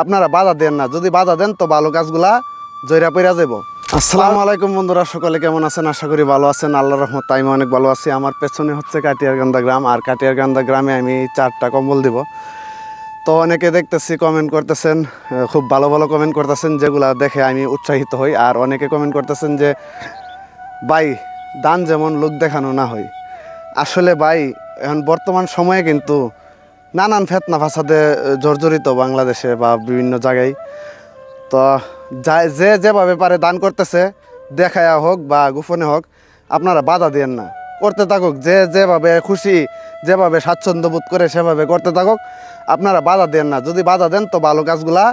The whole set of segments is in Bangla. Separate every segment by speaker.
Speaker 1: আপনারা বাধা দেন না। যদি বাধা দেন তো ভালো কাজগুলা জয়রা পইরা যাব। আসসালামু আলাইকুম বন্ধুরা, সকলে কেমন আছেন? আশা করি ভালো আছেন। আল্লাহর রহমতে আমি অনেক ভালো আছি। আমার পেছনে হচ্ছে কাটিয়ারকান্দা গ্রাম, আর কাটিয়ারকান্দা গ্রামে আমি 4টা কম্বল দিব। তো অনেকে দেখতেছি কমেন্ট করতেছেন, খুব ভালো ভালো কমেন্ট করতেছেন, যেগুলা দেখে আমি উৎসাহিত হই। আর অনেকে কমেন্ট করতেছেন যে ভাই দান যেমন লোক দেখানো না হয়। আসলে ভাই এখন বর্তমান সময়ে কিন্তু নানান ফেতনা ফাসাদে জর্জরিত বাংলাদেশে বা বিভিন্ন জায়গায়। তো যে যেভাবে পারে দান করতেছে, দেখায়া হোক বা গোপনে হোক, আপনারা বাধা দেন না, করতে থাকুক। যে যেভাবে খুশি, যেভাবে স্বাচ্ছন্দ্য বোধ করে সেভাবে করতে থাকুক, আপনারা বাধা দেন না। যদি বাধা দেন তো ভালো কাজগুলা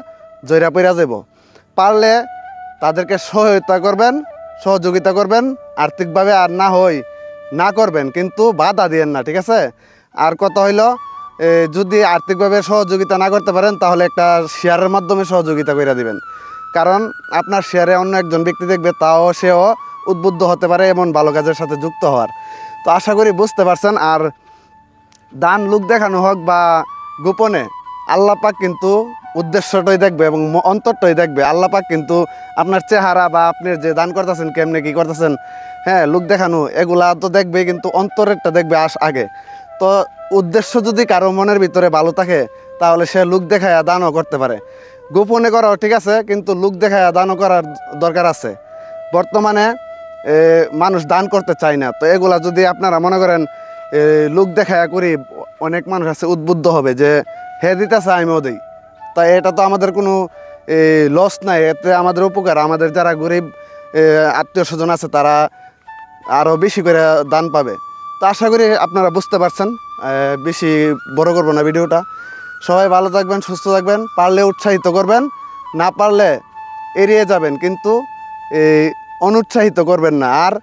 Speaker 1: জয়রা পইরা যাব। পারলে তাদেরকে সহায়তা করবেন, সহযোগিতা করবেন আর্থিকভাবে, আর না হই না করবেন, কিন্তু বাধা দিয়েন না, ঠিক আছে? আর কথা হইল, যদি আর্থিকভাবে সহযোগিতা না করতে পারেন তাহলে একটা শেয়ারের মাধ্যমে সহযোগিতা করে দিবেন। কারণ আপনার শেয়ারে অন্য একজন ব্যক্তি দেখবে, তাও সেও উদ্বুদ্ধ হতে পারে এমন ভালো কাজের সাথে যুক্ত হওয়ার। তো আশা করি বুঝতে পারছেন। আর দান লোক দেখানো হোক বা গোপনে, আল্লাহ পাক কিন্তু উদ্দেশ্যটাই দেখবে এবং অন্তরটাই দেখবে। আল্লাহ পাক কিন্তু আপনার চেহারা বা আপনি যে দান করতেছেন, কেমনে কি করতেছেন, হ্যাঁ, লোক দেখানো এগুলা তো দেখবে, কিন্তু অন্তরেরটা দেখবে আগে। তো উদ্দেশ্য যদি কারো মনের ভিতরে ভালো থাকে তাহলে সে লোক দেখায়া দানও করতে পারে। গোপনে করাও ঠিক আছে, কিন্তু লোক দেখায়া দানও করার দরকার আছে। বর্তমানে মানুষ দান করতে চায় না। তো এগুলা যদি আপনারা মনে করেন লোক দেখায়া করি, অনেক মানুষ আছে উদ্বুদ্ধ হবে যে হে দিতেছে আমিও দিই। তাই এটা তো আমাদের কোনো লস নাই, এতে আমাদের উপকার। আমাদের যারা গরিব আত্মীয় স্বজন আছে তারা আরও বেশি করে দান পাবে। তো আশা করি আপনারা বুঝতে পারছেন। বেশি বড় করবো না ভিডিওটা। সবাই ভালো থাকবেন, সুস্থ থাকবেন। পারলে উৎসাহিত করবেন, না পারলে এড়িয়ে যাবেন, কিন্তু অনুৎসাহিত করবেন না। আর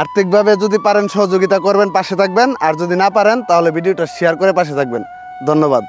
Speaker 1: আর্থিকভাবে যদি পারেন সহযোগিতা করবেন, পাশে থাকবেন। আর যদি না পারেন তাহলে ভিডিওটা শেয়ার করে পাশে থাকবেন। ধন্যবাদ।